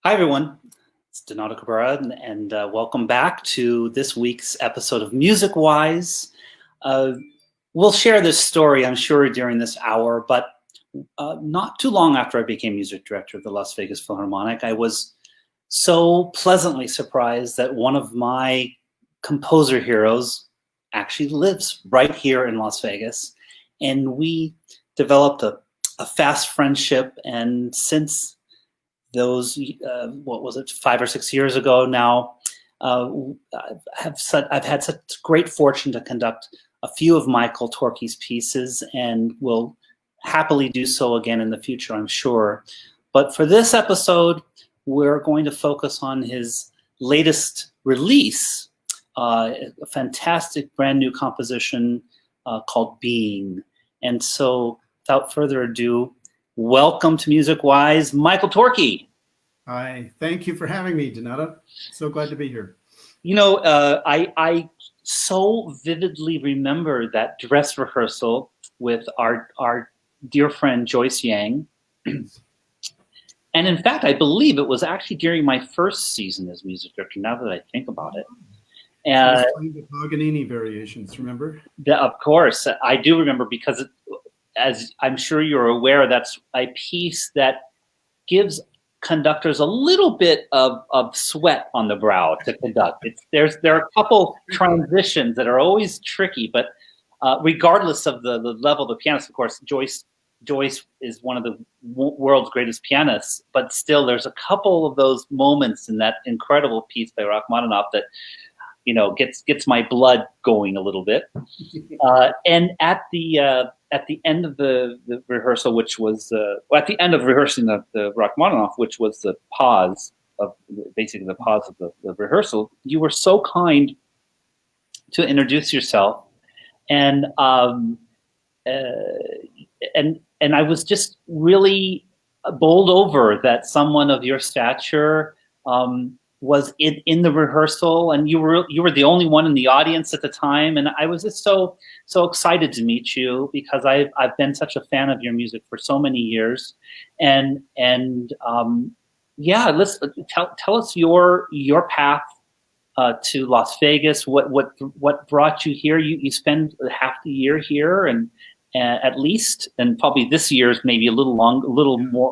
Hi, everyone. It's Donato Cabrera, and welcome back to this week's episode of Music Wise. We'll share this story, I'm sure, during this hour, but not too long after I became music director of the Las Vegas Philharmonic, I was so pleasantly surprised that one of my composer heroes actually lives right here in Las Vegas. And we developed a fast friendship, and since those, 5 or 6 years ago now, I've had such great fortune to conduct a few of Michael Torke's pieces, and will happily do so again in the future, I'm sure. But for this episode, we're going to focus on his latest release, a fantastic brand new composition called Being. And so, without further ado, welcome to Music Wise, Michael Torke. Hi, thank you for having me, Donato. So glad to be here. You know, I so vividly remember that dress rehearsal with our dear friend Joyce Yang. And in fact, I believe it was actually during my first season as music director, now that I think about it. The Paganini variations, remember? Of course, I do remember, because as I'm sure you're aware, that's a piece that gives conductors a little bit of sweat on the brow to conduct. There are a couple transitions that are always tricky, but regardless of the level of the pianist, of course, Joyce is one of the world's greatest pianists, but still there's a couple of those moments in that incredible piece by Rachmaninoff that, you know, gets my blood going a little bit. And at the end of the rehearsal, which was at the end of rehearsing the Rachmaninoff, which was the pause of the rehearsal, you were so kind to introduce yourself, and I was just really bowled over that someone of your stature was in the rehearsal, and you were the only one in the audience at the time, and I was just so excited to meet you, because I've been such a fan of your music for so many years, and let's tell us your path to Las Vegas. What brought you here? You spend half the year here, and at least, and probably this year's maybe a little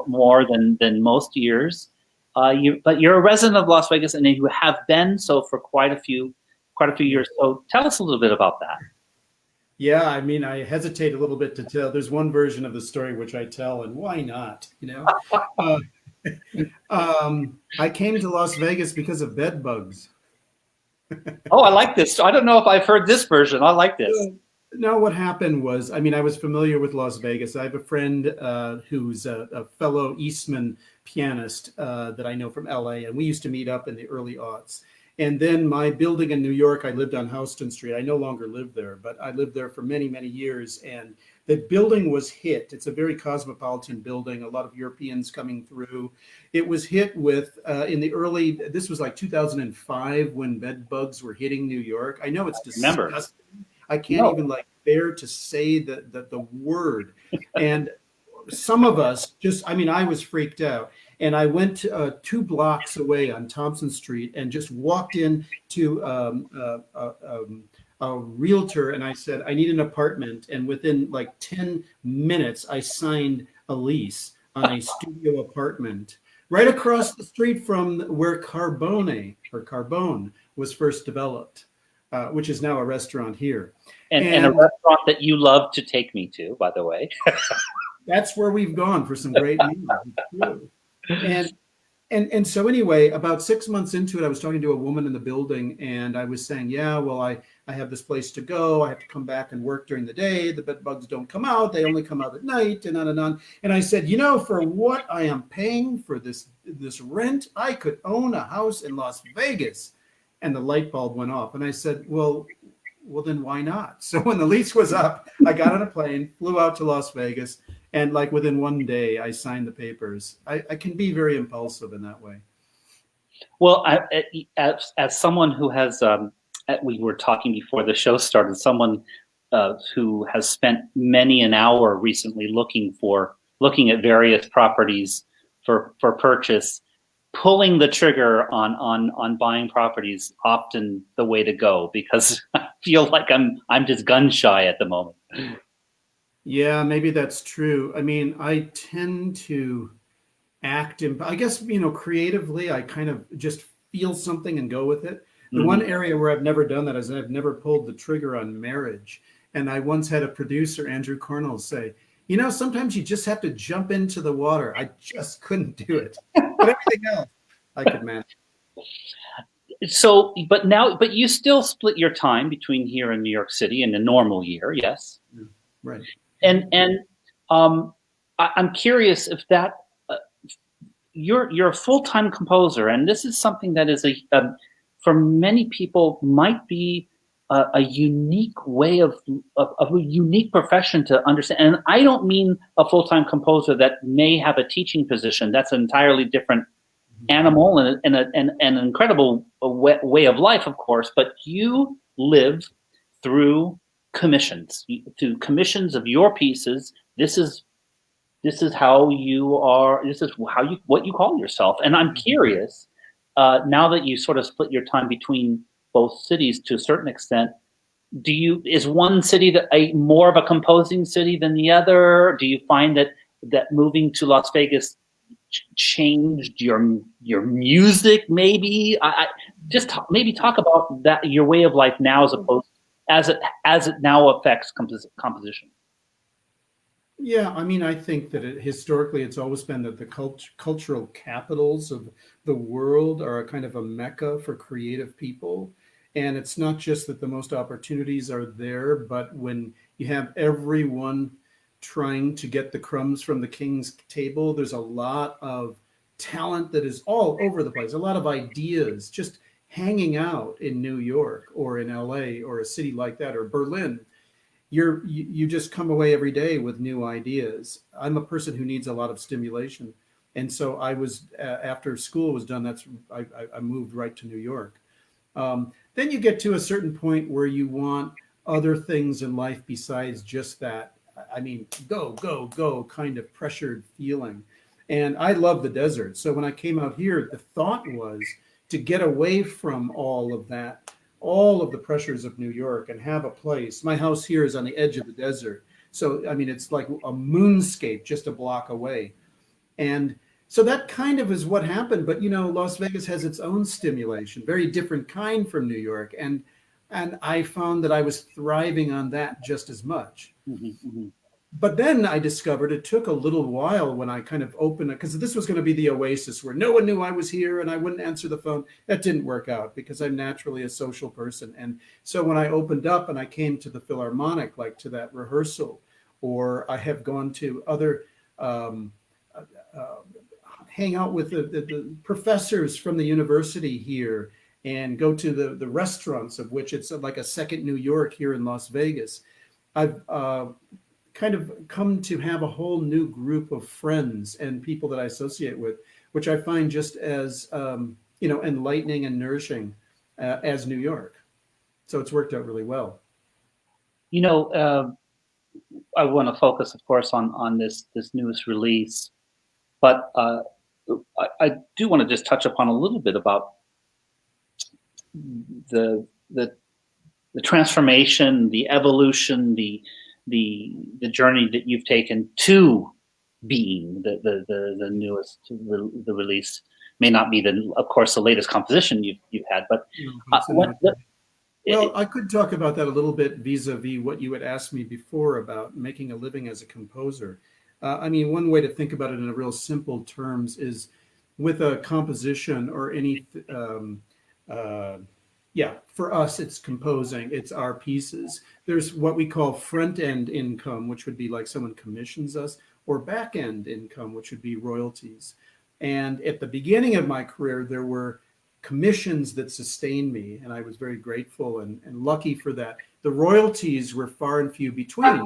more than most years. But you're a resident of Las Vegas, and you have been so for quite a few years. So tell us a little bit about that. Yeah, I mean, I hesitate a little bit to tell. There's one version of the story which I tell, and why not? You know, I came to Las Vegas because of bed bugs. Oh, I like this. I don't know if I've heard this version. I like this. No, what happened was, I mean, I was familiar with Las Vegas. I have a friend who's a fellow Eastman pianist that I know from LA, and we used to meet up in the early aughts. And then my building in New York, I lived on Houston Street. I no longer live there, but I lived there for many, many years. And the building was hit. It's a very cosmopolitan building, a lot of Europeans coming through. It was hit with, this was like 2005 when bed bugs were hitting New York. I know it's disgusting. I can't even bear to say the word. And some of us I was freaked out. And I went 2 blocks away on Thompson Street and just walked in to a realtor, and I said, I need an apartment. And within like 10 minutes, I signed a lease on a studio apartment right across the street from where Carbone was first developed. Which is now a restaurant here. And a restaurant that you love to take me to, by the way. That's where we've gone for some great meals. And so anyway, about 6 months into it, I was talking to a woman in the building, and I was saying, yeah, well, I have this place to go. I have to come back and work during the day. The bed bugs don't come out. They only come out at night, and on and on. And I said, you know, for what I am paying for this rent, I could own a house in Las Vegas. And the light bulb went off. And I said, well, then why not? So when the lease was up, I got on a plane, flew out to Las Vegas, and like within one day, I signed the papers. I can be very impulsive in that way. Well, as someone who has, we were talking before the show started, someone who has spent many an hour recently looking at various properties for purchase, pulling the trigger on buying properties often the way to go, because I feel like I'm just gun shy at the moment. Yeah, maybe that's true. I mean, I tend to act in, I guess, creatively, I kind of just feel something and go with it. The one area where I've never done that is I've never pulled the trigger on marriage. And I once had a producer, Andrew Cornell, say, sometimes you just have to jump into the water. I just couldn't do it. But everything else I could manage. So, but you still split your time between here and New York City in a normal year, yes? Right. And I'm curious if that you're a full-time composer, and this is something that is for many people might be a unique way of a unique profession to understand. And I don't mean a full-time composer that may have a teaching position. That's an entirely different animal and an incredible way of life, of course. But you live through commissions, of your pieces. This is how you are. This is what you call yourself. And I'm curious, now that you sort of split your time between both cities to a certain extent, is one city more of a composing city than the other? Do you find that moving to Las Vegas changed your music? Maybe maybe talk about that, your way of life now, as it now affects composition. Yeah, I mean, I think that historically it's always been that the cultural capitals of the world are a kind of a mecca for creative people. And it's not just that the most opportunities are there, but when you have everyone trying to get the crumbs from the king's table, there's a lot of talent that is all over the place, a lot of ideas just hanging out in New York or in LA or a city like that, or Berlin. You just come away every day with new ideas. I'm a person who needs a lot of stimulation. And so I was, after school was done, I moved right to New York. Then you get to a certain point where you want other things in life besides just that, I mean, go, go, go kind of pressured feeling. And I love the desert. So when I came out here, the thought was to get away from all of that, all of the pressures of New York, and have a place. My house here is on the edge of the desert. So, I mean, it's like a moonscape just a block away. And so that kind of is what happened. But, Las Vegas has its own stimulation, very different kind from New York. And I found that I was thriving on that just as much. But then I discovered it took a little while when I kind of opened it, because this was going to be the oasis where no one knew I was here and I wouldn't answer the phone. That didn't work out because I'm naturally a social person. And so when I opened up and I came to the Philharmonic, like to that rehearsal, or I have gone to other, hang out with the professors from the university here and go to the restaurants, of which it's like a second New York here in Las Vegas. I've kind of come to have a whole new group of friends and people that I associate with, which I find just as enlightening and nourishing as New York. So it's worked out really well. I want to focus, of course, on this newest release, but I do want to just touch upon a little bit about the transformation, the evolution, the journey that you've taken to being the newest, the release. May not be of course, the latest composition you've had, but well, I could talk about that a little bit vis-a-vis what you had asked me before about making a living as a composer. I mean, one way to think about it in a real simple terms is with a composition or any for us, it's composing, it's our pieces. There's what we call front-end income, which would be like someone commissions us, or back-end income, which would be royalties. And at the beginning of my career, there were commissions that sustained me, and I was very grateful and lucky for that. The royalties were far and few between.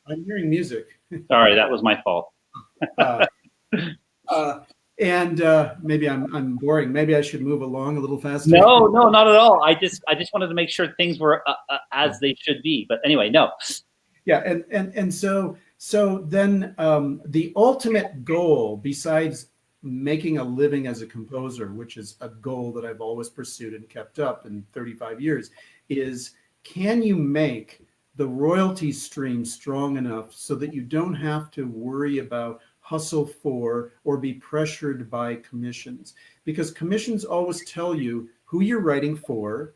I'm hearing music. Sorry, that was my fault. And maybe I'm boring. Maybe I should move along a little faster. No, not at all. I just wanted to make sure things were as they should be. But anyway, no. Yeah, and so So then the ultimate goal, besides making a living as a composer, which is a goal that I've always pursued and kept up in 35 years, is can you make the royalty stream strong enough so that you don't have to worry about hustle for or be pressured by commissions? Because commissions always tell you who you're writing for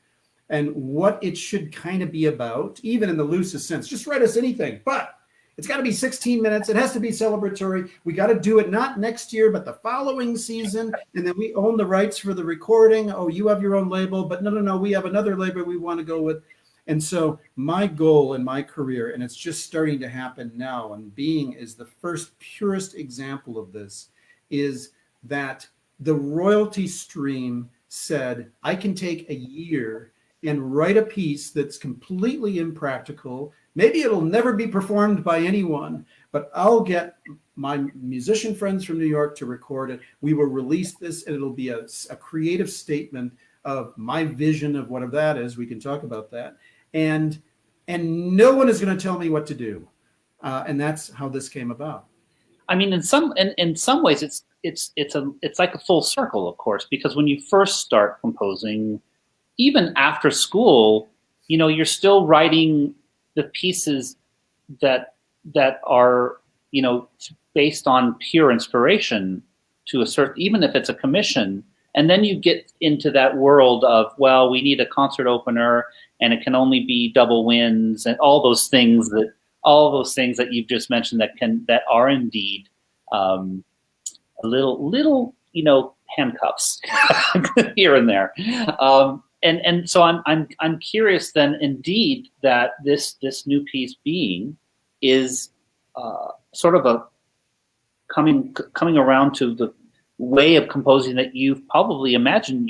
and what it should kind of be about, even in the loosest sense. Just write us anything, but it's got to be 16 minutes. It has to be celebratory. We got to do it not next year, but the following season. And then we own the rights for the recording. Oh, you have your own label, but no, we have another label we want to go with. And so my goal in my career, and it's just starting to happen now, and Being is the first purest example of this, is that the royalty stream said, I can take a year and write a piece that's completely impractical. Maybe it'll never be performed by anyone, but I'll get my musician friends from New York to record it. We will release this, and it'll be a creative statement of my vision of whatever that is. We can talk about that. And no one is going to tell me what to do. And that's how this came about. I mean, in some ways, it's like a full circle, of course, because when you first start composing, even after school, you're still writing the pieces that are, based on pure inspiration to a certain, even if it's a commission. And then you get into that world of, well, we need a concert opener and it can only be double winds and all those things that you've just mentioned that are indeed a little handcuffs here and there. And so I'm curious then, indeed, that this new piece Being is sort of a coming around to the way of composing that you've probably imagined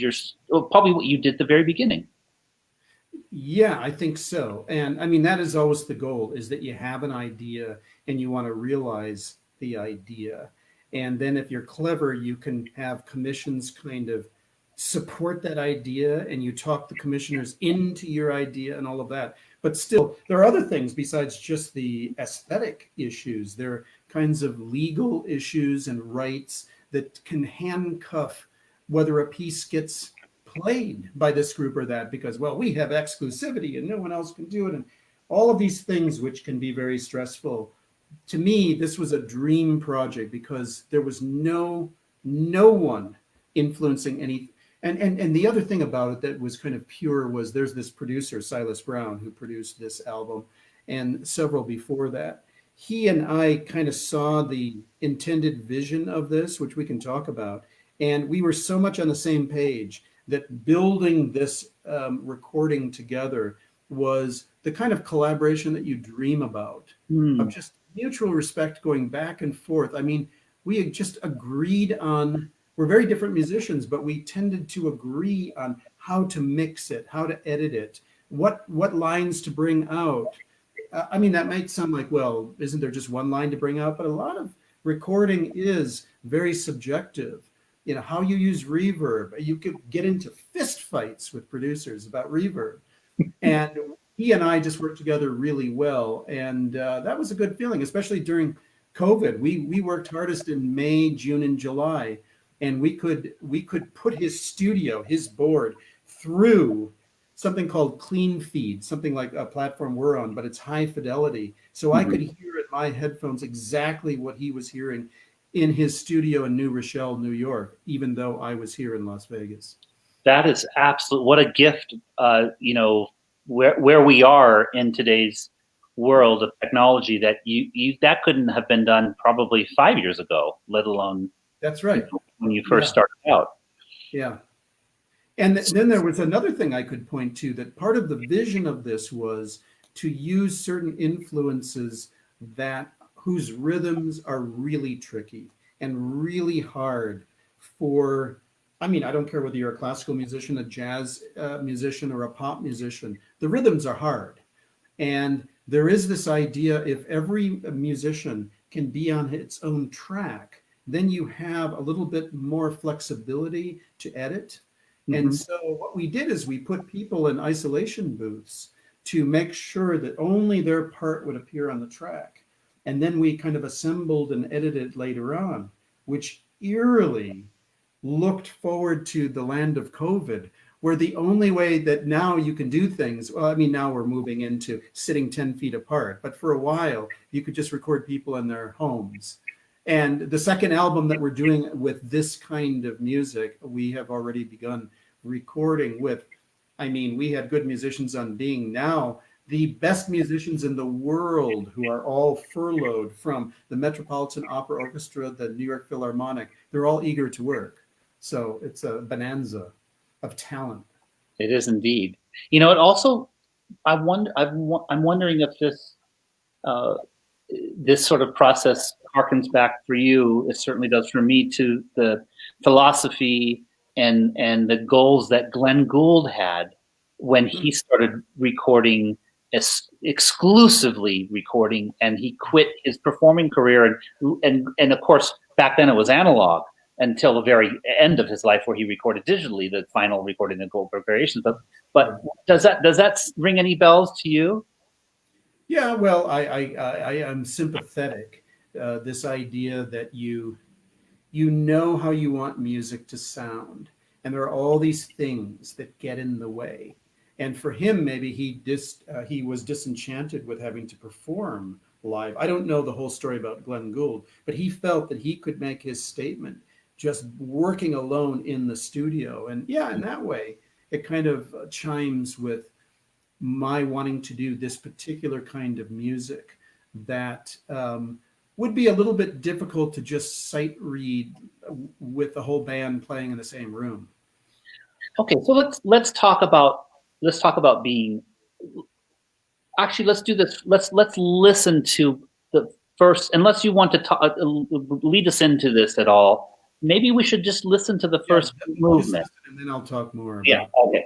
probably what you did at the very beginning. Yeah, I think so. And I mean, that is always the goal, is that you have an idea and you want to realize the idea. And then if you're clever, you can have commissions kind of support that idea, and you talk the commissioners into your idea and all of that. But still, there are other things besides just the aesthetic issues. There are kinds of legal issues and rights that can handcuff whether a piece gets played by this group or that, because, well, we have exclusivity and no one else can do it. And all of these things, which can be very stressful. To me, this was a dream project because there was no one influencing any. And the other thing about it that was kind of pure was there's this producer, Silas Brown, who produced this album and several before that. He and I kind of saw the intended vision of this, which we can talk about. And we were so much on the same page that building this recording together was the kind of collaboration that you dream about, of just mutual respect going back and forth. I mean, we had just agreed on, we're very different musicians, but we tended to agree on how to mix it, how to edit it, what lines to bring out. I mean, that might sound like, well, isn't there just one line to bring out? But a lot of recording is very subjective. How you use reverb. You could get into fist fights with producers about reverb. And he and I just worked together really well. And that was a good feeling, especially during COVID. We worked hardest in May, June, and July. And we could put his studio, his board, through something called Clean Feed, something like a platform we're on, but it's high fidelity. So I could hear in my headphones exactly what he was hearing in his studio in New Rochelle, New York, even though I was here in Las Vegas. That is absolute. What a gift, where we are in today's world of technology, that you that couldn't have been done probably 5 years ago, let alone. That's right. When you first started out. Yeah. And then there was another thing I could point to, that part of the vision of this was to use certain influences whose rhythms are really tricky and really hard for, I mean, I don't care whether you're a classical musician, a jazz musician, or a pop musician, the rhythms are hard. And there is this idea, if every musician can be on its own track, then you have a little bit more flexibility to edit. And so what we did is we put people in isolation booths to make sure that only their part would appear on the track. And then we kind of assembled and edited later on, which eerily looked forward to the land of COVID, where the only way that now you can do things, well, I mean, now we're moving into sitting 10 feet apart, but for a while, you could just record people in their homes. And the second album that we're doing with this kind of music, we have already begun recording with, I mean, we had good musicians on Bing. Now the best musicians in the world who are all furloughed from the Metropolitan Opera Orchestra, the New York Philharmonic, they're all eager to work. So it's a bonanza of talent. It is indeed. You know, it also, I'm wondering if this sort of process harkens back for you, it certainly does for me, to the philosophy and the goals that Glenn Gould had when he started recording, exclusively recording, and he quit his performing career, and of course back then it was analog until the very end of his life, where he recorded digitally, the final recording of Goldberg Variations. But does that ring any bells to you? Yeah, well, I am sympathetic. This idea that you know how you want music to sound, and there are all these things that get in the way. And for him, maybe he was disenchanted with having to perform live. I don't know the whole story about Glenn Gould, but he felt that he could make his statement just working alone in the studio. And yeah, in that way, it kind of chimes with my wanting to do this particular kind of music that would be a little bit difficult to just sight read with the whole band playing in the same room. Okay, so let's talk about being. Actually, let's do this. Let's listen to the first. Unless you want to lead us into this at all, maybe we should just listen to the first movement, and then I'll talk more. Yeah. Okay.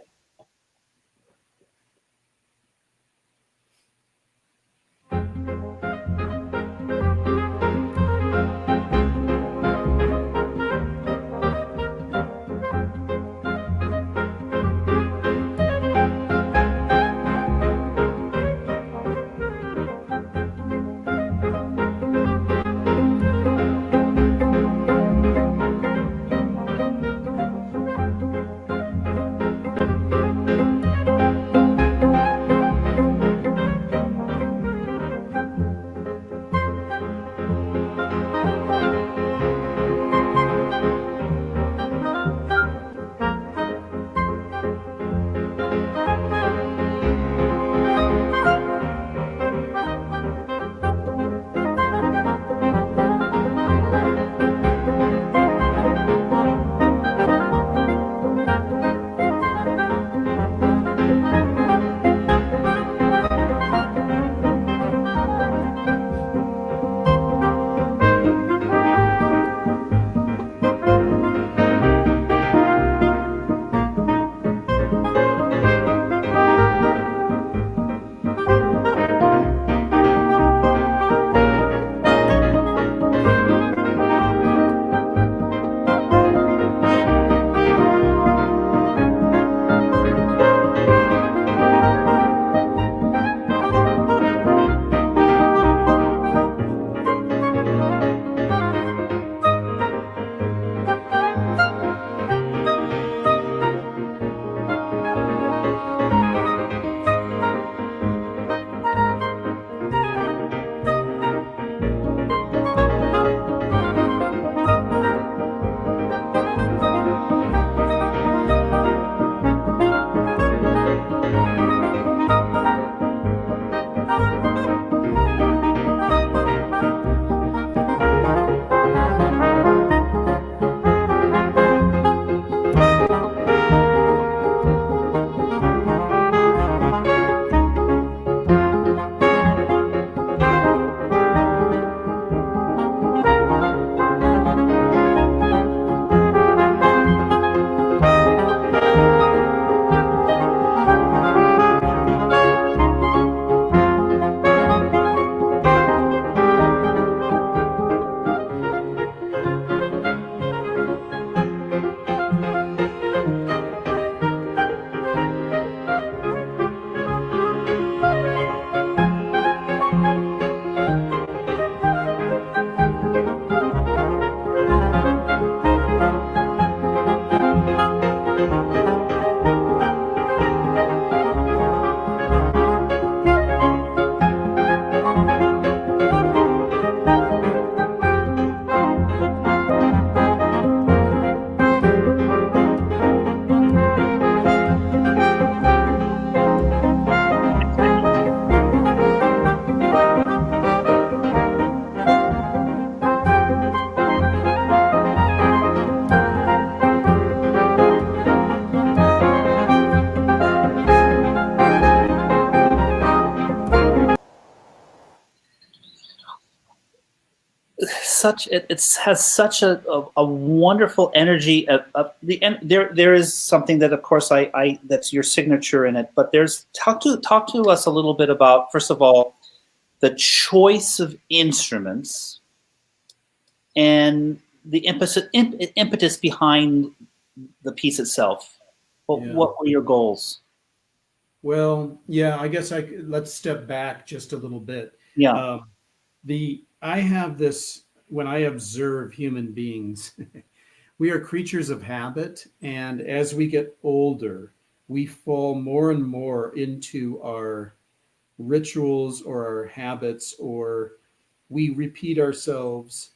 has such a wonderful energy. There is something that, of course, I that's your signature in it. But there's talk to us a little bit about, first of all, the choice of instruments and the impetus behind the piece itself. What were your goals? Well, yeah, I guess let's step back just a little bit. Yeah. I have this, when I observe human beings, we are creatures of habit, and as we get older, we fall more and more into our rituals or our habits, or we repeat ourselves.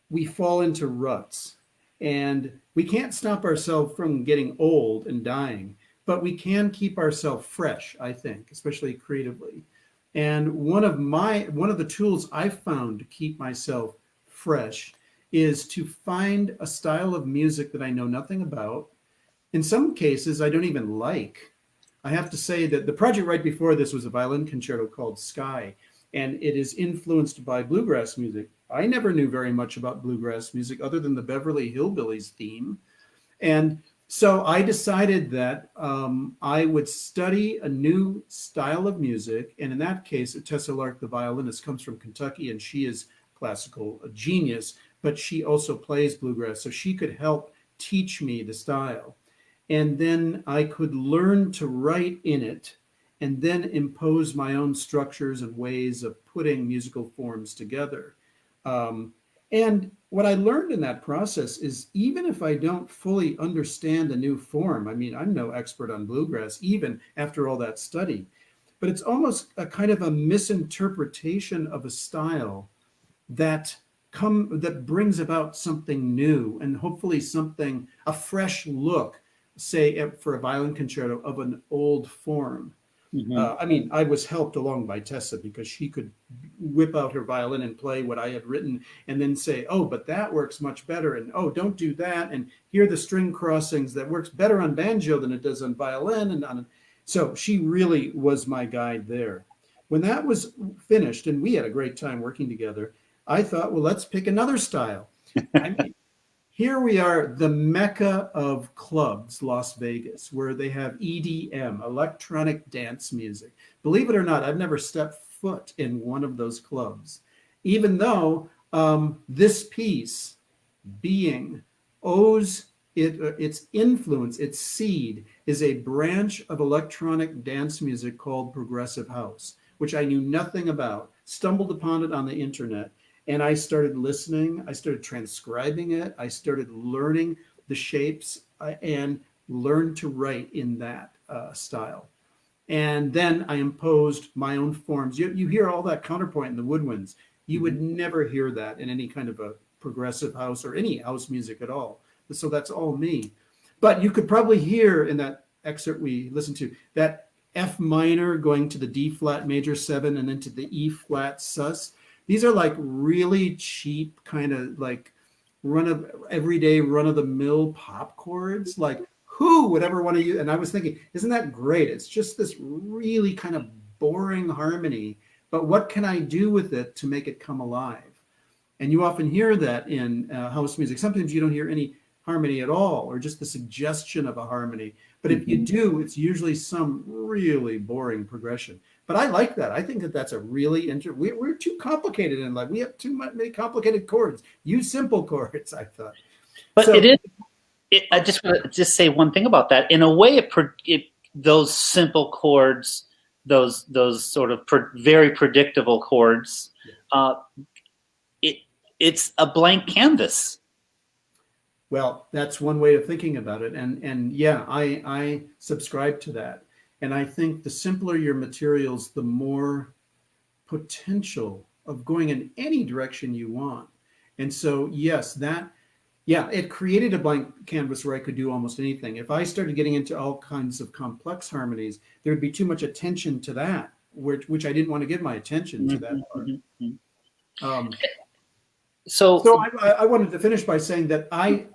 We fall into ruts, and we can't stop ourselves from getting old and dying, but we can keep ourselves fresh, I think, especially creatively. And one of the tools I've found to keep myself fresh is to find a style of music that I know nothing about. In some cases, I don't even like. I have to say that the project right before this was a violin concerto called Sky, and it is influenced by bluegrass music. I never knew very much about bluegrass music other than the Beverly Hillbillies theme. And so I decided that I would study a new style of music. And in that case, Tessa Lark, the violinist, comes from Kentucky, and she is classical genius, but she also plays bluegrass. So she could help teach me the style. And then I could learn to write in it and then impose my own structures and ways of putting musical forms together. And what I learned in that process is, even if I don't fully understand a new form, I mean, I'm no expert on bluegrass, even after all that study, but it's almost a kind of a misinterpretation of a style that brings about something new, and hopefully a fresh look, say for a violin concerto, of an old form. Mm-hmm. I mean, I was helped along by Tessa, because she could whip out her violin and play what I had written, and then say, oh, but that works much better, and oh, don't do that, and here are the string crossings that works better on banjo than it does on violin. So she really was my guide there. When that was finished, and we had a great time working together, I thought, well, let's pick another style. I mean, here we are, the mecca of clubs, Las Vegas, where they have EDM, electronic dance music. Believe it or not, I've never stepped foot in one of those clubs, even though this piece, Being, owes its influence, its seed, is a branch of electronic dance music called progressive house, which I knew nothing about, stumbled upon it on the internet. And I started listening, I started transcribing it, I started learning the shapes, and learned to write in that style. And then I imposed my own forms. You hear all that counterpoint in the woodwinds. You would never hear that in any kind of a progressive house or any house music at all. So that's all me. But you could probably hear in that excerpt we listened to, that F minor going to the D flat major 7 and then to the E flat sus. These are like really cheap, kind of like everyday run of the mill pop chords. Like, who would ever want to use? And I was thinking, isn't that great? It's just this really kind of boring harmony, but what can I do with it to make it come alive? And you often hear that in house music. Sometimes you don't hear any harmony at all, or just the suggestion of a harmony. But if you do, it's usually some really boring progression. But I like that. I think that that's a really we're too complicated in life. We have too many complicated chords. Use simple chords, I thought. But so, I just want to just say one thing about that. In a way, those simple chords, those sort of very predictable chords, it's a blank canvas. Well, that's one way of thinking about it. And yeah, I subscribe to that. And I think the simpler your materials, the more potential of going in any direction you want. And so, yes, it created a blank canvas where I could do almost anything. If I started getting into all kinds of complex harmonies, there would be too much attention to that, which I didn't want to give my attention to that part. So I wanted to finish by saying that I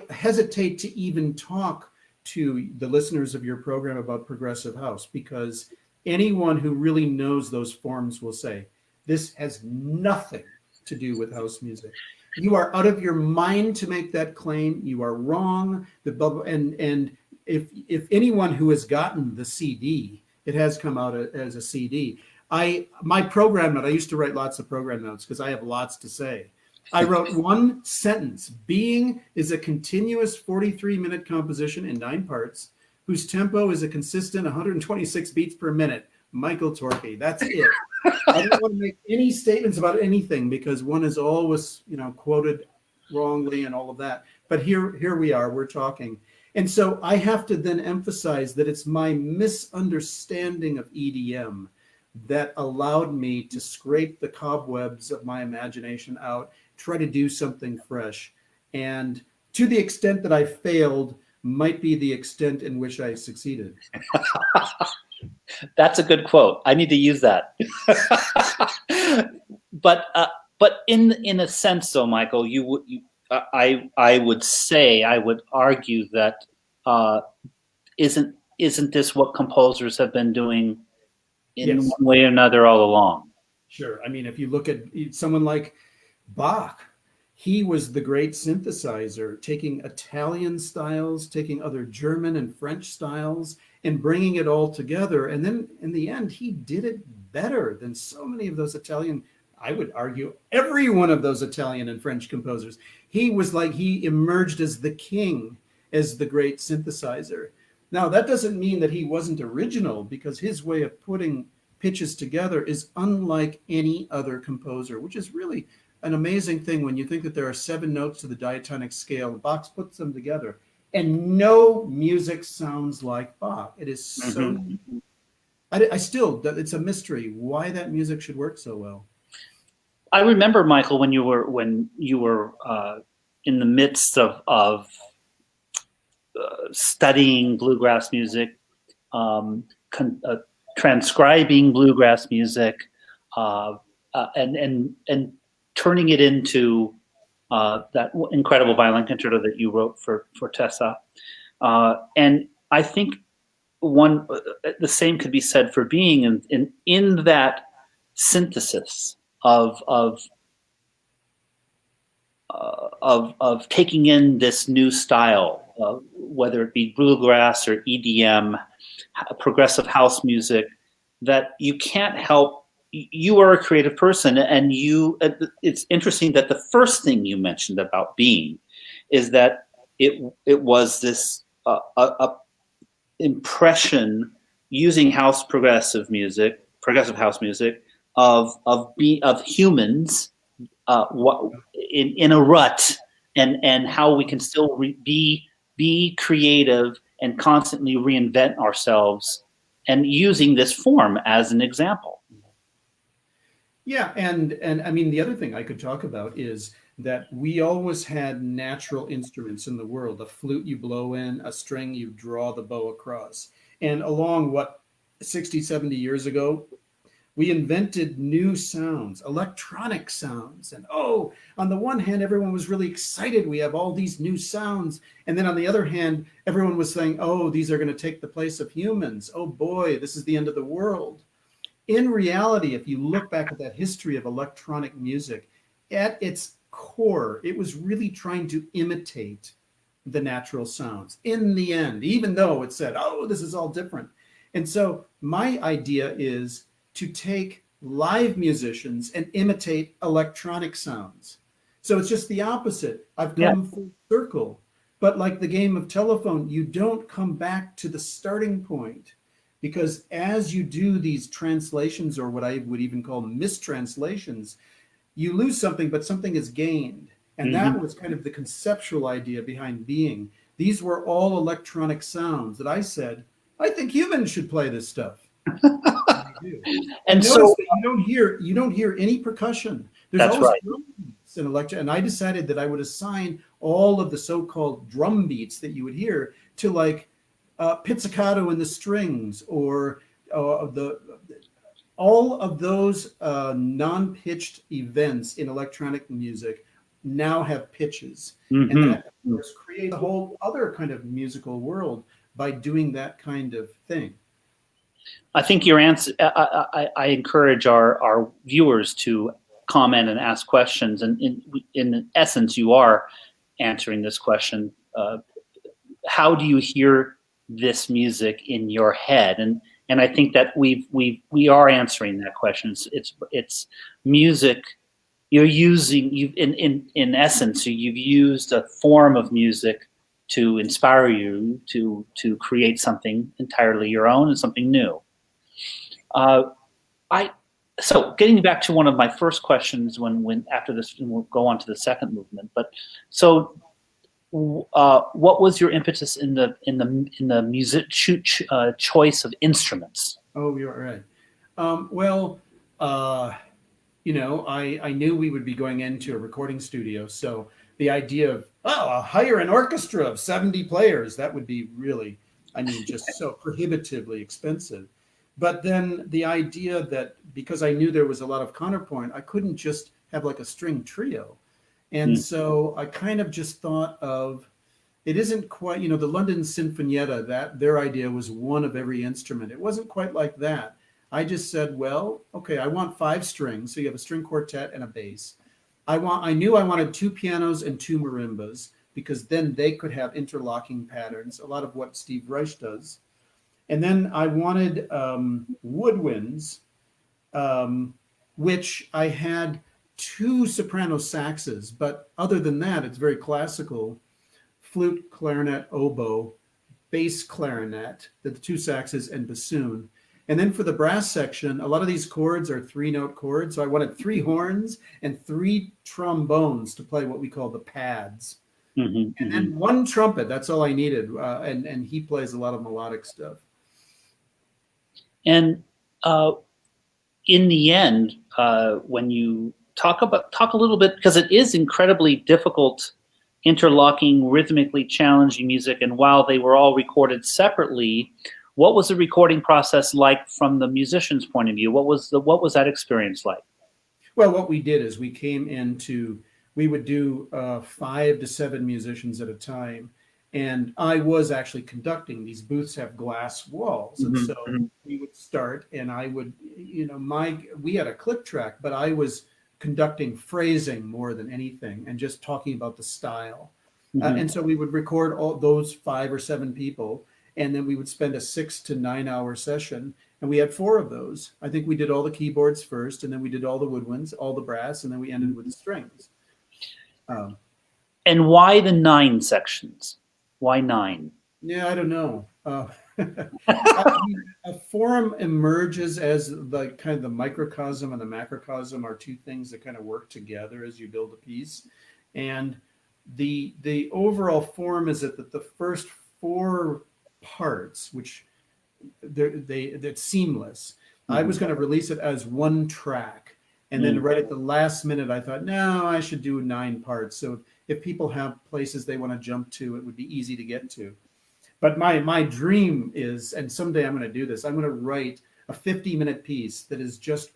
hesitate to even talk to the listeners of your program about progressive house, because anyone who really knows those forms will say, this has nothing to do with house music. You are out of your mind to make that claim. You are wrong. And if anyone who has gotten the CD, it has come out as a CD. My program note, I used to write lots of program notes because I have lots to say. I wrote one sentence: Being is a continuous 43-minute composition in 9 parts, whose tempo is a consistent 126 beats per minute. Michael Torke. That's it. I don't want to make any statements about anything because one is always, quoted wrongly and all of that. But here we are, we're talking. And so I have to then emphasize that it's my misunderstanding of EDM that allowed me to scrape the cobwebs of my imagination out, try to do something fresh. And to the extent that I failed might be the extent in which I succeeded. That's a good quote. I need to use that. But in a sense, though, Michael, I would argue that isn't this what composers have been doing in Yes. one way or another all along? Sure. I mean, if you look at someone like Bach, he was the great synthesizer, taking Italian styles, taking other German and French styles, and bringing it all together. And then in the end, he did it better than so many of those Italian, I would argue, every one of those Italian and French composers. He emerged as the king, as the great synthesizer. Now, that doesn't mean that he wasn't original, because his way of putting pitches together is unlike any other composer, which is really an amazing thing when you think that there are 7 notes to the diatonic scale. Bach puts them together, and no music sounds like Bach. It is so. Mm-hmm. I still, it's a mystery why that music should work so well. I remember, Michael, when you were in the midst of studying bluegrass music, transcribing bluegrass music, and turning it into that incredible violin concerto that you wrote for Tessa. And I think the same could be said for Being in that synthesis of taking in this new style, whether it be bluegrass or EDM, progressive house music, that you can't help. You are a creative person, and it's interesting that the first thing you mentioned about Being is that it was this impression using progressive house music of humans in a rut, and how we can still be creative and constantly reinvent ourselves, and using this form as an example. Yeah, and I mean, the other thing I could talk about is that we always had natural instruments in the world. A flute you blow in, a string you draw the bow across. And along 60, 70 years ago, we invented new sounds, electronic sounds. And on the one hand, everyone was really excited. We have all these new sounds. And then on the other hand, everyone was saying, these are going to take the place of humans. Oh boy, this is the end of the world. In reality, if you look back at that history of electronic music, at its core, it was really trying to imitate the natural sounds in the end, even though it said, this is all different. And so my idea is to take live musicians and imitate electronic sounds. So it's just the opposite. I've come full circle. But like the game of telephone, you don't come back to the starting point. Because as you do these translations, or what I would even call mistranslations, you lose something, but something is gained. And that was kind of the conceptual idea behind Being. These were all electronic sounds that I said, I think humans should play this stuff. And so you don't hear any percussion. There's always drum beats in electro. And I decided that I would assign all of the so-called drum beats that you would hear to like pizzicato in the strings, or all of those non-pitched events in electronic music now have pitches. And that, of course, creates a whole other kind of musical world by doing that kind of thing. I think your answer, I encourage our viewers to comment and ask questions. And in essence, you are answering this question. How do you hear this music in your head? And I think that we are answering that question. It's music. You're using, in essence, you've used a form of music to inspire you to create something entirely your own and something new. So getting back to one of my first questions when after this, and we'll go on to the second movement. But so, what was your impetus in the music choice of instruments? Oh, you're right. Well, I knew we would be going into a recording studio, so the idea of, I'll hire an orchestra of 70 players, that would be really, just so prohibitively expensive. But then the idea that because I knew there was a lot of counterpoint, I couldn't just have like a string trio. And so I kind of just thought of, it isn't quite, the London Sinfonietta, that their idea was one of every instrument. It wasn't quite like that. I just said, well, okay, I want 5 strings. So you have a string quartet and a bass. I knew I wanted 2 pianos and 2 marimbas, because then they could have interlocking patterns, a lot of what Steve Reich does. And then I wanted woodwinds, which I had 2 soprano saxes, but other than that, it's very classical. Flute, clarinet, oboe, bass clarinet, the 2 saxes, and bassoon. And then for the brass section, a lot of these chords are 3-note chords. So I wanted 3 horns and 3 trombones to play what we call the pads. And then 1 trumpet, that's all I needed. And he plays a lot of melodic stuff. And in the end, when you talk a little bit, because it is incredibly difficult, interlocking, rhythmically challenging music, and while they were all recorded separately, what was the recording process like from the musician's point of view? What was that experience like? Well, what we did is we would do 5 to 7 musicians at a time. And I was actually conducting. These booths have glass walls. And so we would start, and I would, we had a click track, but I was conducting phrasing more than anything and just talking about the style. And so we would record all those 5 or 7 people, and then we would spend a 6 to 9 hour session. And we had 4 of those. I think we did all the keyboards first, and then we did all the woodwinds, all the brass, and then we ended with the strings. And why the 9 sections? Why 9? Yeah, I don't know. A form emerges as the kind of the microcosm and the macrocosm are 2 things that kind of work together as you build a piece. And the overall form is that the first 4 parts, which that's seamless. I was going to release it as 1 track. And then right at the last minute, I thought, no, I should do 9 parts. So if people have places they want to jump to, it would be easy to get to. But my dream is, and someday I'm going to do this, I'm going to write a 50-minute piece that is just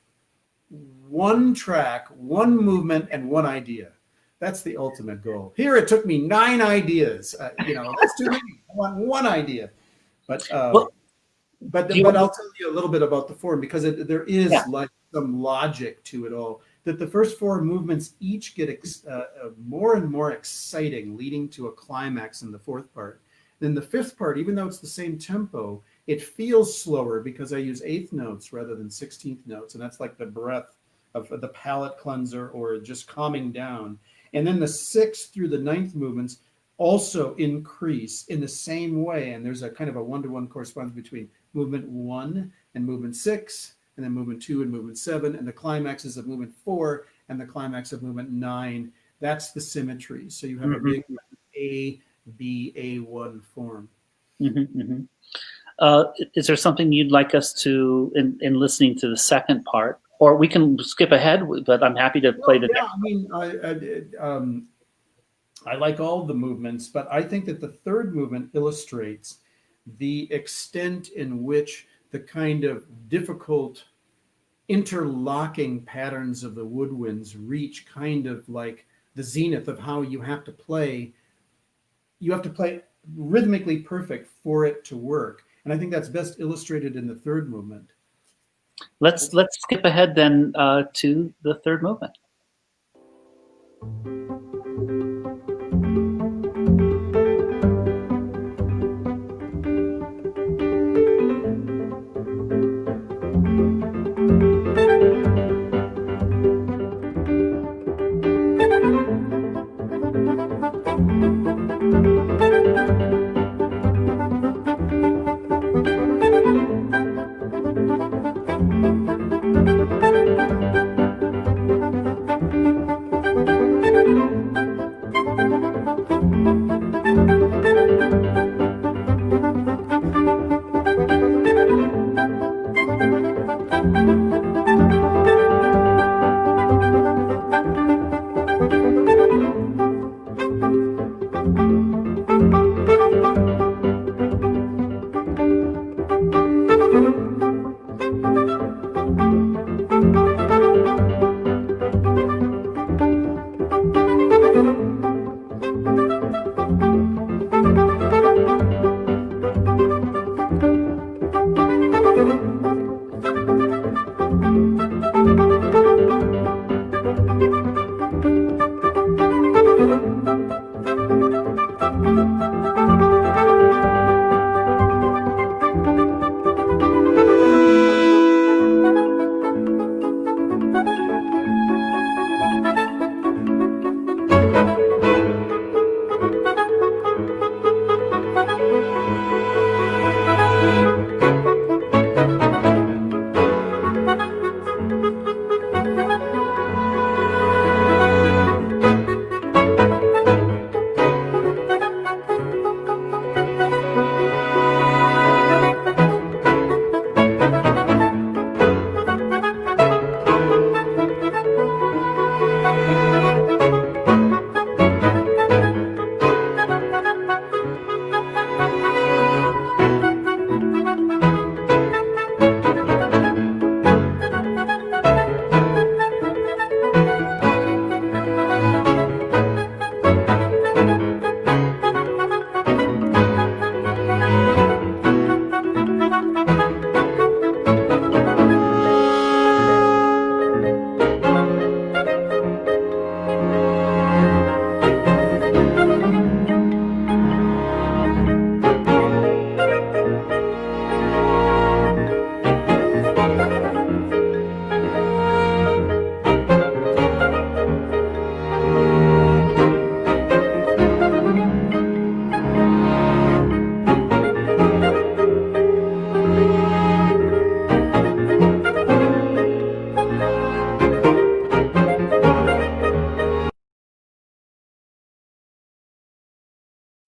1 track, 1 movement, and 1 idea. That's the ultimate goal. Here it took me 9 ideas. That's too many. I want 1 idea. But I'll tell you a little bit about the form, because there is like some logic to it all. That the first 4 movements each get more and more exciting, leading to a climax in the 4th part. Then the 5th part, even though it's the same tempo, it feels slower because I use 8th notes rather than 16th notes. And that's like the breath of the palate cleanser or just calming down. And then the 6th through the 9th movements also increase in the same way. And there's a kind of a 1-to-1 correspondence between movement 1 and movement 6, and then movement 2 and movement 7, and the climaxes of movement 4 and the climax of movement 9. That's the symmetry. So you have a big A, B, A1 form. Is there something you'd like us to, in listening to the second part, or we can skip ahead, but I'm happy to play the next. I like all the movements, but I think that the 3rd movement illustrates the extent in which the kind of difficult interlocking patterns of the woodwinds reach kind of like the zenith of how you have to play. You have to play rhythmically perfect for it to work. And I think that's best illustrated in the 3rd movement. Let's skip ahead then to the 3rd movement.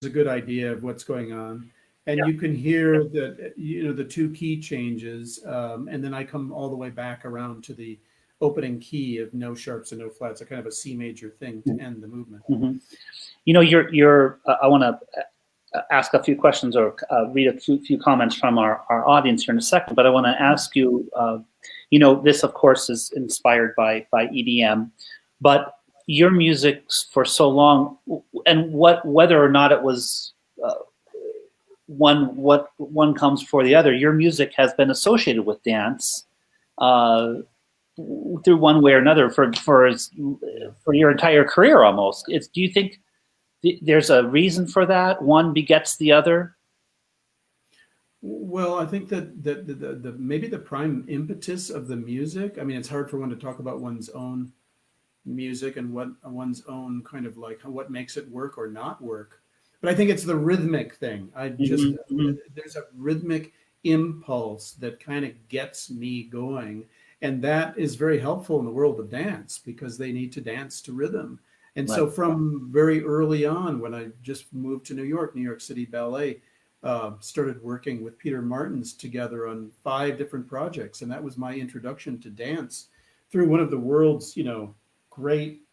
A good idea of what's going on. And Yeah. you can hear that, the two key changes. And then I come all the way back around to the opening key of no sharps and no flats, a kind of a C major thing to end the movement. Mm-hmm. I want to ask a few questions or read a few comments from our audience here in a second, but I want to ask you, this of course is inspired by EDM, but your music for so long, and whether or not it was one comes before the other, your music has been associated with dance through one way or another for your entire career almost. Do you think there's a reason for that? One begets the other? Well, I think that the maybe the prime impetus of the music. I mean, it's hard for one to talk about one's own music and what one's own kind of like what makes it work or not work. But I think it's the rhythmic thing. There's a rhythmic impulse that kind of gets me going. And that is very helpful in the world of dance because they need to dance to rhythm. And so from very early on, when I just moved to New York City Ballet, started working with Peter Martins together on 5 different projects. And that was my introduction to dance through one of the world's, great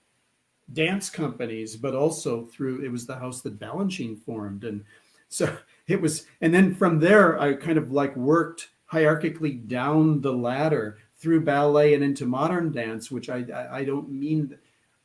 dance companies, but also it was the house that Balanchine formed. And so it was, and then from there, I kind of like worked hierarchically down the ladder through ballet and into modern dance, which I don't mean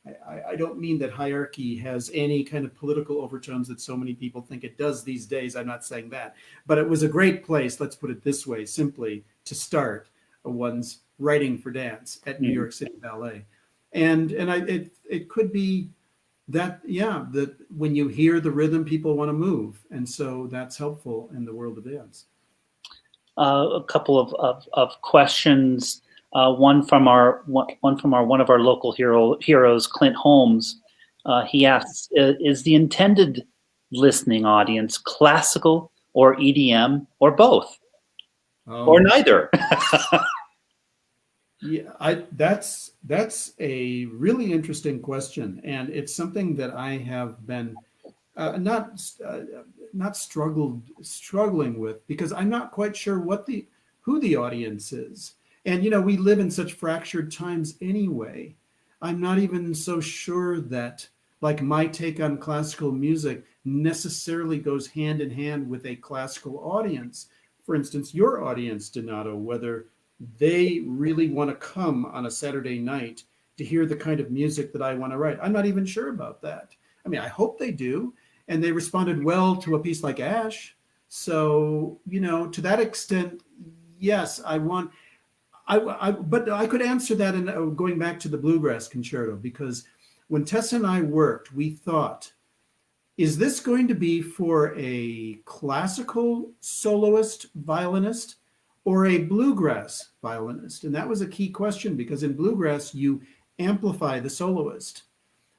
that hierarchy has any kind of political overtones that so many people think it does these days. I'm not saying that, but it was a great place, let's put it this way, simply to start one's writing for dance at New York City Ballet. It could be that, yeah, that when you hear the rhythm, people want to move, and so that's helpful in the world of dance. A couple of questions. One from one of our local heroes, Clint Holmes. He asks, "Is the intended listening audience classical or EDM or both, or neither?" Yeah, that's a really interesting question, and it's something that I have been not struggling with, because I'm not quite sure who the audience is. And we live in such fractured times anyway. I'm not even so sure that, like, my take on classical music necessarily goes hand in hand with a classical audience. For instance, your audience, Donato, whether they really want to come on a Saturday night to hear the kind of music that I want to write. I'm not even sure about that. I mean, I hope they do. And they responded well to a piece like Ash. So, to that extent, yes, but I could answer that in going back to the Bluegrass Concerto, because when Tessa and I worked, we thought, is this going to be for a classical soloist violinist or a bluegrass violinist? And that was a key question, because in bluegrass, you amplify the soloist,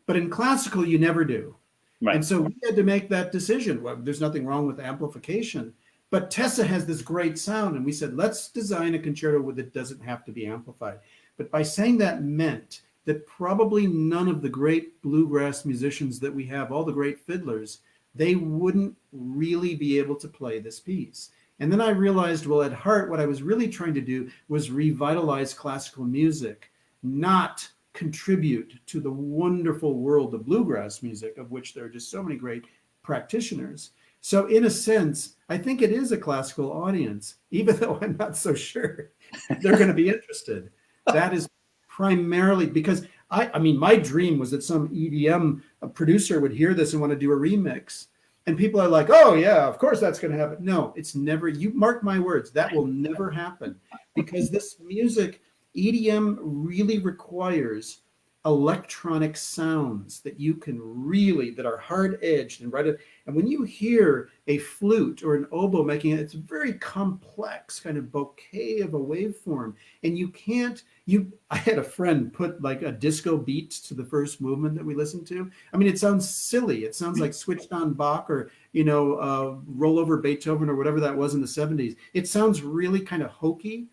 but in classical, you never do. Right. And so we had to make that decision. Well, there's nothing wrong with amplification, but Tessa has this great sound. And we said, let's design a concerto that doesn't have to be amplified. But by saying that meant that probably none of the great bluegrass musicians that we have, all the great fiddlers, they wouldn't really be able to play this piece. And then I realized, well, at heart, what I was really trying to do was revitalize classical music, not contribute to the wonderful world of bluegrass music, of which there are just so many great practitioners. So in a sense, I think it is a classical audience, even though I'm not so sure they're going to be interested. That is primarily because I mean, my dream was that some EDM producer would hear this and want to do a remix. And people are like, oh, yeah, of course that's going to happen. No, it's never. You mark my words, that will never happen, because this music, EDM, really requires electronic sounds that you can really, that are hard edged and right. And when you hear a flute or an oboe making it, it's a very complex kind of bouquet of a waveform. And I had a friend put like a disco beat to the first movement that we listened to. I mean, it sounds silly. It sounds like switched on Bach or, roll over Beethoven or whatever that was in the 70s. It sounds really kind of hokey.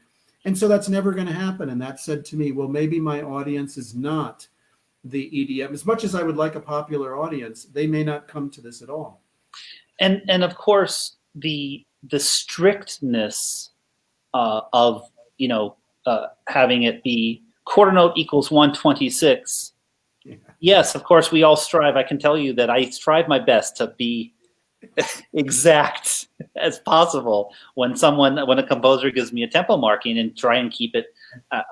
And so that's never going to happen. And that said to me, well, maybe my audience is not the EDM. As much as I would like a popular audience, they may not come to this at all. And of course, the strictness of having it be quarter note equals 126. Yeah. Yes, of course, we all strive. I can tell you that I strive my best to be exact as possible when a composer gives me a tempo marking, and try and keep it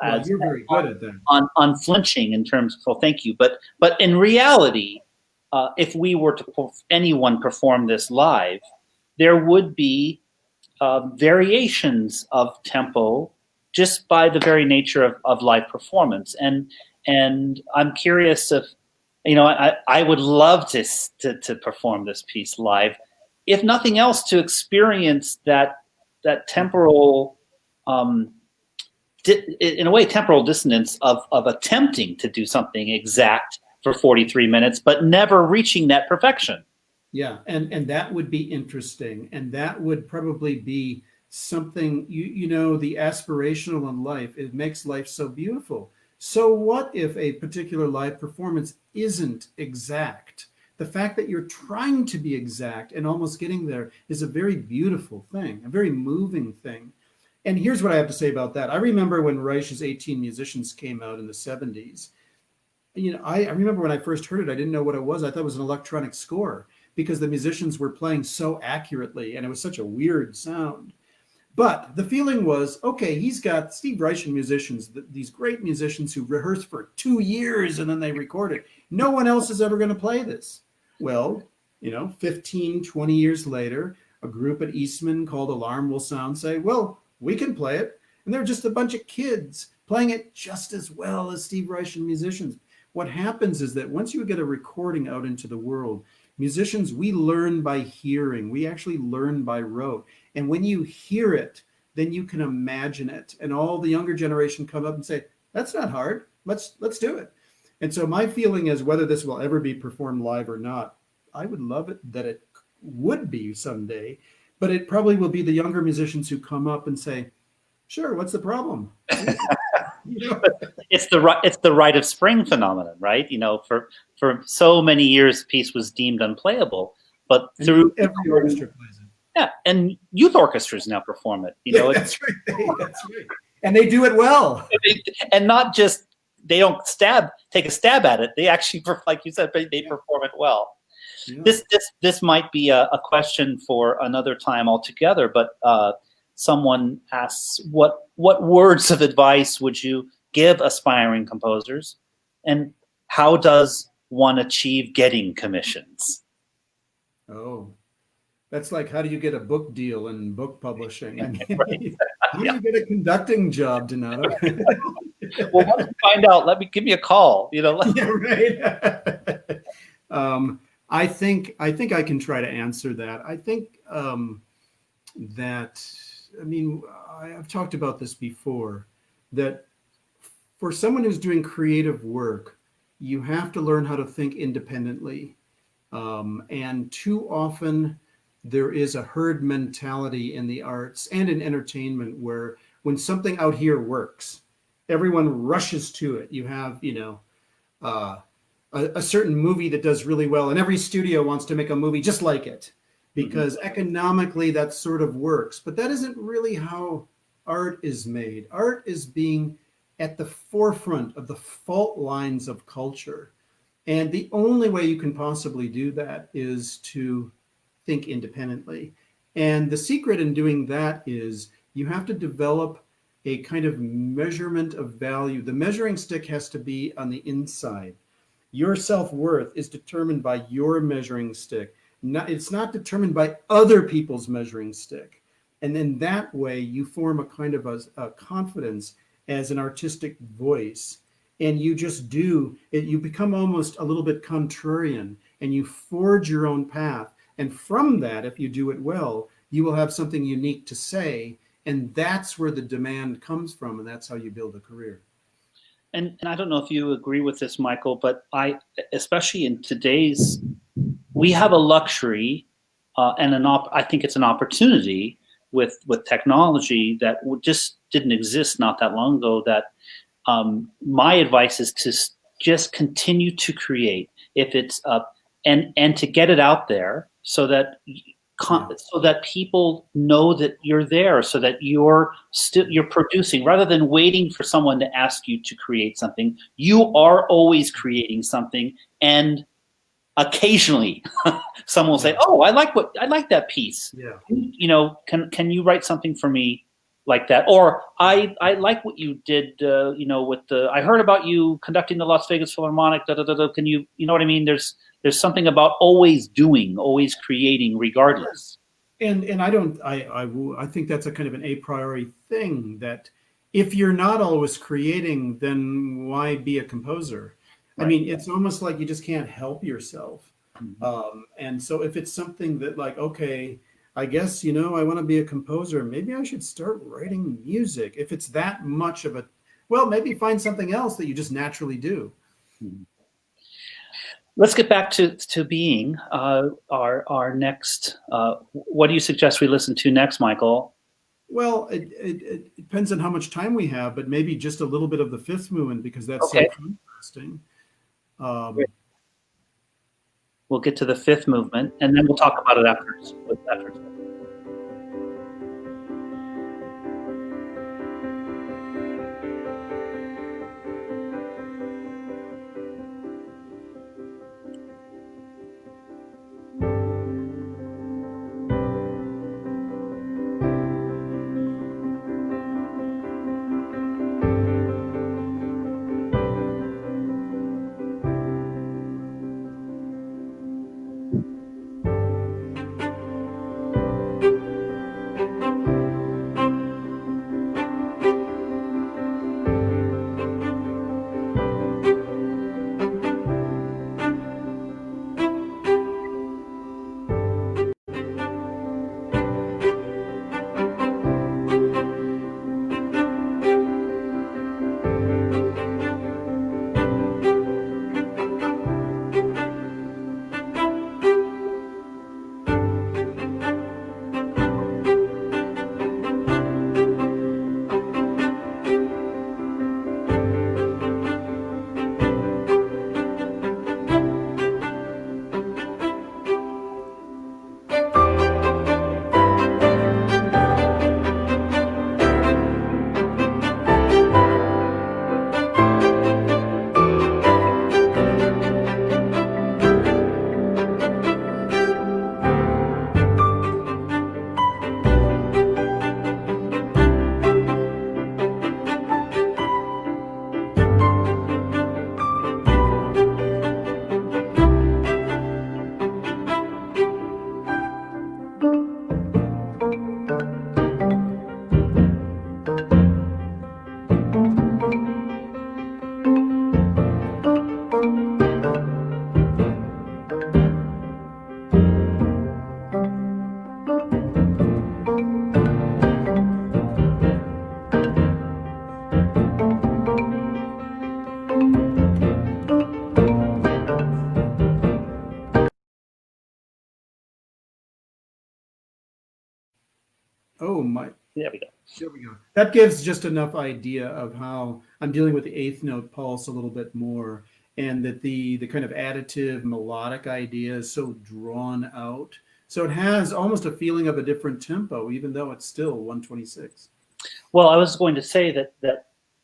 as you're very good at that. Unflinching in terms of, well, thank you. But in reality, if we were to anyone perform this live, there would be variations of tempo just by the very nature of live performance. And I'm curious if, I would love to perform this piece live, if nothing else, to experience that temporal, in a way, temporal dissonance of attempting to do something exact for 43 minutes, but never reaching that perfection. Yeah, and that would be interesting, and that would probably be something, the aspirational in life. It makes life so beautiful. So what if a particular live performance isn't exact? The fact that you're trying to be exact and almost getting there is a very beautiful thing, a very moving thing. And here's what I have to say about that. I remember when Reich's 18 Musicians came out in the 70s. I remember when I first heard it, I didn't know what it was. I thought it was an electronic score, because the musicians were playing so accurately and it was such a weird sound. But the feeling was, okay, he's got Steve Reich musicians, these great musicians who rehearse for 2 years and then they record it. No one else is ever going to play this. Well, 15, 20 years later, a group at Eastman called Alarm Will Sound say, well, we can play it. And they're just a bunch of kids playing it just as well as Steve Reich and musicians. What happens is that once you get a recording out into the world, musicians, we learn by hearing. We actually learn by rote. And when you hear it, then you can imagine it. And all the younger generation come up and say, that's not hard. Let's do it. And so my feeling is, whether this will ever be performed live or not, I would love it that it would be someday, but it probably will be the younger musicians who come up and say, sure, what's the problem? You know? It's the rite of spring phenomenon, right? You know, for so many years, the piece was deemed unplayable, but through every orchestra plays it. Yeah, and youth orchestras now perform it. You know, that's right. That's right, and they do it well. And not just they don't take a stab at it. They actually, like you said, they perform it well. Yeah. This might be a question for another time altogether. But someone asks, what words of advice would you give aspiring composers, and how does one achieve getting commissions? Oh, that's like, how do you get a book deal in book publishing? I mean, right. How do you get a conducting job, Donato? Well, once you find out, give me a call. You know. Yeah, right. I think I can try to answer that. I think that, I mean, I've talked about this before, that for someone who's doing creative work, you have to learn how to think independently. And too often there is a herd mentality in the arts and in entertainment, where when something out here works, everyone rushes to it. You have, a certain movie that does really well, and every studio wants to make a movie just like it, because economically that sort of works. But that isn't really how art is made. Art is being at the forefront of the fault lines of culture. And the only way you can possibly do that is to think independently. And the secret in doing that is you have to develop a kind of measurement of value. The measuring stick has to be on the inside. Your self-worth is determined by your measuring stick. It's not determined by other people's measuring stick. And in that way, you form a kind of a confidence as an artistic voice. And you just do it. You become almost a little bit contrarian, and you forge your own path. And from that, if you do it well, you will have something unique to say. And that's where the demand comes from. And that's how you build a career. And I don't know if you agree with this, Michael, but especially in today's, we have a luxury and I think it's an opportunity with technology that just didn't exist not that long ago, that my advice is to just continue to create, if it's and to get it out there, so that people know that you're there, so that you're producing, rather than waiting for someone to ask you to create something. You are always creating something, and occasionally someone will say, "Oh, I like that piece. Yeah, can you write something for me like that?" Or I like what you did, with I heard about you conducting the Las Vegas Philharmonic. Can you know what I mean? There's something about always doing, always creating, regardless. And I think that's a kind of an a priori thing, that if you're not always creating, then why be a composer? Right. I mean, it's almost like you just can't help yourself. And so if it's something that, like, okay, I guess, I want to be a composer, maybe I should start writing music. If it's that much of maybe find something else that you just naturally do. Let's get back to being our next. What do you suggest we listen to next, Michael? Well, it depends on how much time we have, but maybe just a little bit of the fifth movement, because that's okay. So interesting. We'll get to the fifth movement, and then we'll talk about it afterwards. Oh my. There we go. There we go. That gives just enough idea of how I'm dealing with the eighth note pulse a little bit more, and that the kind of additive melodic idea is so drawn out. So it has almost a feeling of a different tempo, even though it's still 126. Well, I was going to say that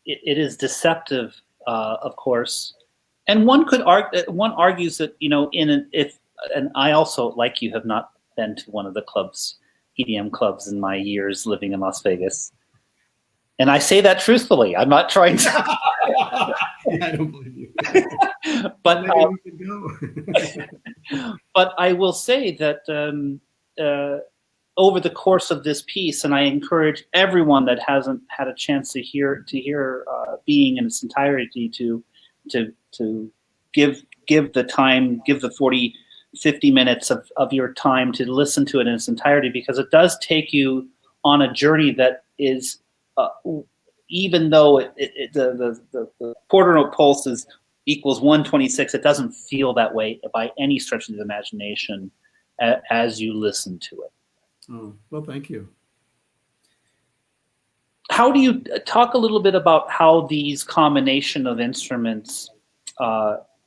it is deceptive, of course, and one argues that, you know, and I also, like you, have not been to one of the clubs, EDM clubs, in my years living in Las Vegas. And I say that truthfully. I'm not trying to. Yeah, I don't believe you. But maybe we could go. But I will say that over the course of this piece, and I encourage everyone that hasn't had a chance to hear Being in its entirety to give the time, give the 50 minutes of your time to listen to it in its entirety, because it does take you on a journey that is, even though the quarter note pulse equals 126, it doesn't feel that way by any stretch of the imagination as you listen to it. Oh, well, thank you. How do you talk a little bit about how these combination of instruments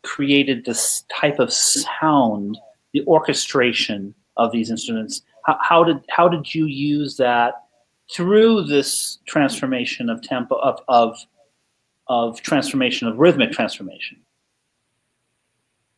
created this type of sound, the orchestration of these instruments? How did you use that through this transformation of tempo, of transformation, of rhythmic transformation?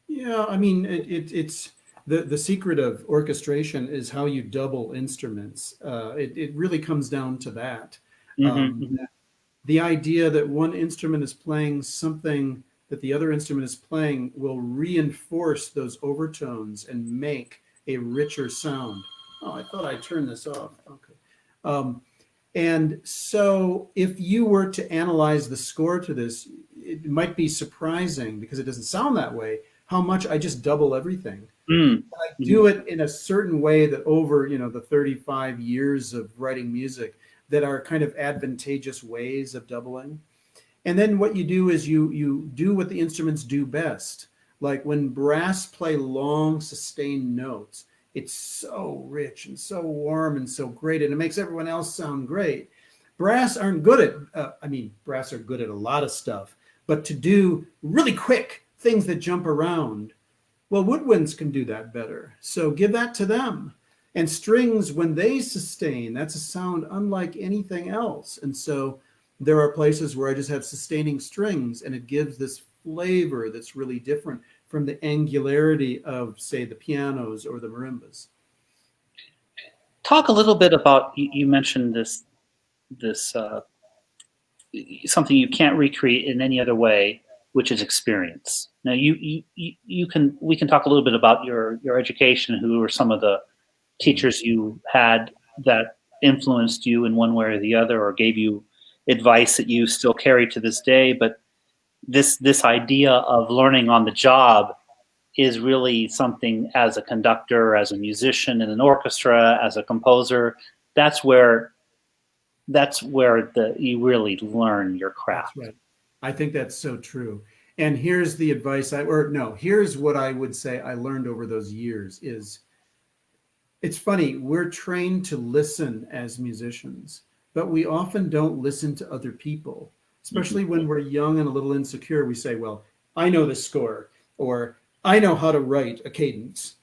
Yeah, I mean, it's the secret of orchestration is how you double instruments. It really comes down to that. The idea that one instrument is playing something that the other instrument is playing will reinforce those overtones and make a richer sound. Oh, I thought I turned this off. Okay. And so if you were to analyze the score to this, it might be surprising, because it doesn't sound that way, how much I just double everything. I do it in a certain way that over, you know, the 35 years of writing music, that are kind of advantageous ways of doubling. And then what you do is you do what the instruments do best. Like when brass play long sustained notes, it's so rich and so warm and so great, and it makes everyone else sound great. Brass aren't good at, brass are good at a lot of stuff, but to do really quick things that jump around, well, woodwinds can do that better. So give that to them. And strings, when they sustain, that's a sound unlike anything else. And so there are places where I just have sustaining strings, and it gives this flavor that's really different from the angularity of, say, the pianos or the marimbas. Talk a little bit about, you mentioned this something you can't recreate in any other way, which is experience. Now we can talk a little bit about your education, who were some of the teachers you had that influenced you in one way or the other, or gave you advice that you still carry to this day. But this idea of learning on the job is really something, as a conductor, as a musician in an orchestra, as a composer, that's where you really learn your craft. That's right. I think that's so true. And here's the advice here's what I would say I learned over those years is, it's funny, we're trained to listen as musicians, but we often don't listen to other people, especially when we're young and a little insecure. We say, well, I know the score, or I know how to write a cadence.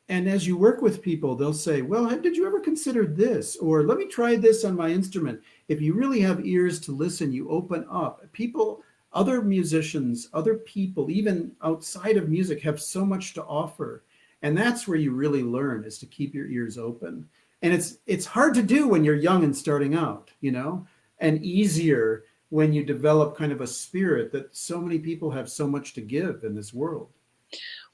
And as you work with people, they'll say, well, did you ever consider this? Or let me try this on my instrument. If you really have ears to listen, you open up. People, other musicians, other people, even outside of music, have so much to offer. And that's where you really learn, is to keep your ears open. And it's hard to do when you're young and starting out, you know, and easier when you develop kind of a spirit that so many people have so much to give in this world.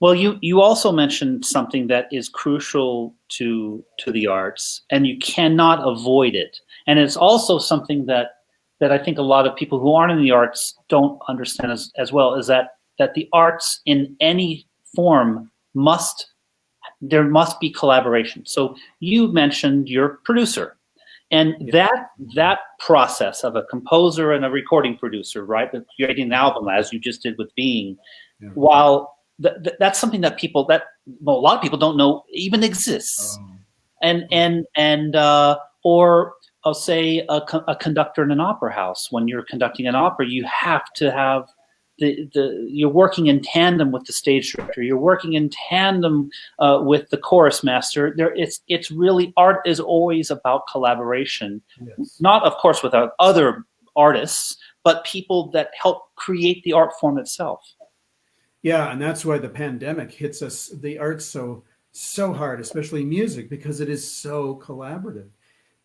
Well, you also mentioned something that is crucial to the arts, and you cannot avoid it. And it's also something that that I think a lot of people who aren't in the arts don't understand as well is that the arts in any form there must be collaboration. So you mentioned your producer, and that process of a composer and a recording producer, right, creating an album as you just did with Being, while that's something that a lot of people don't know even exists, or I'll say a conductor in an opera house. When you're conducting an opera, you have to have you're working in tandem with the stage director. You're working in tandem with the chorus master. It's really, art is always about collaboration. Yes. Not, of course, with other artists, but people that help create the art form itself. Yeah, and that's why the pandemic hits us, the arts, so hard, especially music, because it is so collaborative.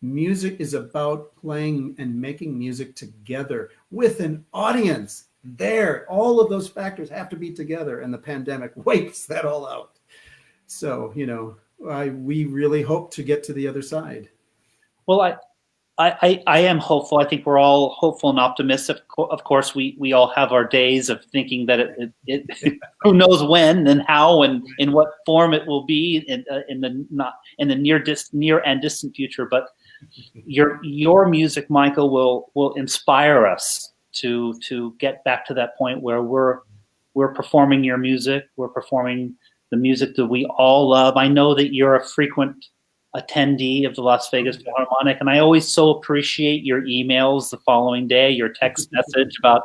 Music is about playing and making music together with an audience. There, all of those factors have to be together, and the pandemic wipes that all out. So, we really hope to get to the other side. Well, I am hopeful. I think we're all hopeful and optimistic. Of course, we all have our days of thinking that it who knows when and how and in what form it will be in the near and distant future. But your music, Michael, will inspire us to get back to that point where we're performing your music. We're performing the music that we all love. I know that you're a frequent attendee of the Las Vegas Philharmonic, and I always so appreciate your emails the following day, your text message about,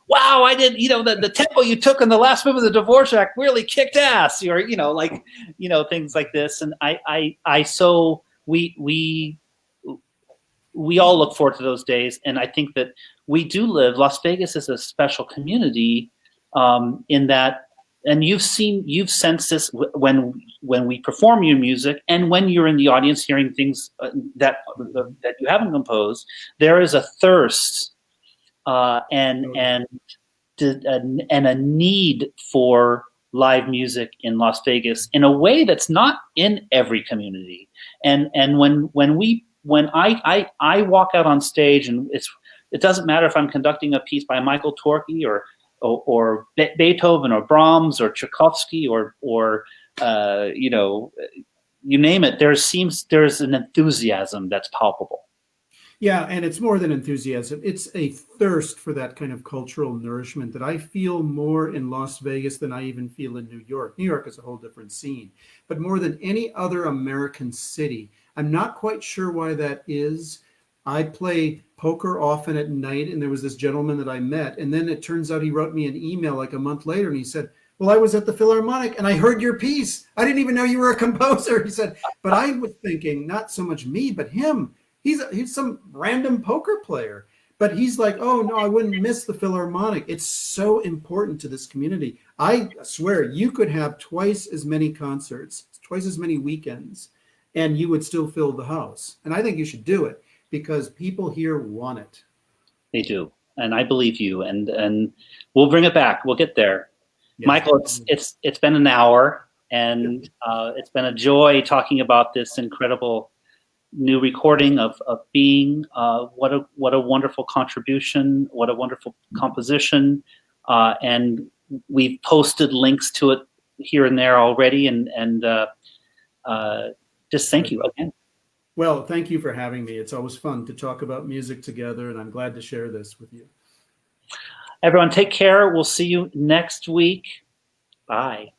wow, I did, the tempo you took in the last movement of the Dvorak really kicked ass, or things like this. And we all look forward to those days, and I think that we do live. Las Vegas is a special community in that, and you've sensed this when we perform your music, and when you're in the audience hearing things that you haven't composed. There is a thirst and a need for live music in Las Vegas in a way that's not in every community. And when I walk out on stage, and it doesn't matter if I'm conducting a piece by Michael Torke or Beethoven or Brahms or Tchaikovsky or you name it. There's an enthusiasm that's palpable. Yeah, and it's more than enthusiasm. It's a thirst for that kind of cultural nourishment that I feel more in Las Vegas than I even feel in New York. New York is a whole different scene, but more than any other American city. I'm not quite sure why that is. I play poker often at night, and there was this gentleman that I met, and then it turns out he wrote me an email like a month later, and he said, well, I was at the Philharmonic and I heard your piece. I didn't even know you were a composer. He said, but I was thinking not so much me, but him. He's some random poker player. But he's like, oh, no, I wouldn't miss the Philharmonic. It's so important to this community. I swear you could have twice as many concerts, twice as many weekends, and you would still fill the house. And I think you should do it because people here want it. They do. And I believe you. And we'll bring it back. We'll get there. Yes. Michael, it's been an hour, and it's been a joy talking about this incredible new recording of Being. What a wonderful contribution, what a wonderful composition, and we've posted links to it here and there already, and just thank you again. Well, thank you for having me. It's always fun to talk about music together, and I'm glad to share this with you. Everyone, take care. We'll see you next week. Bye.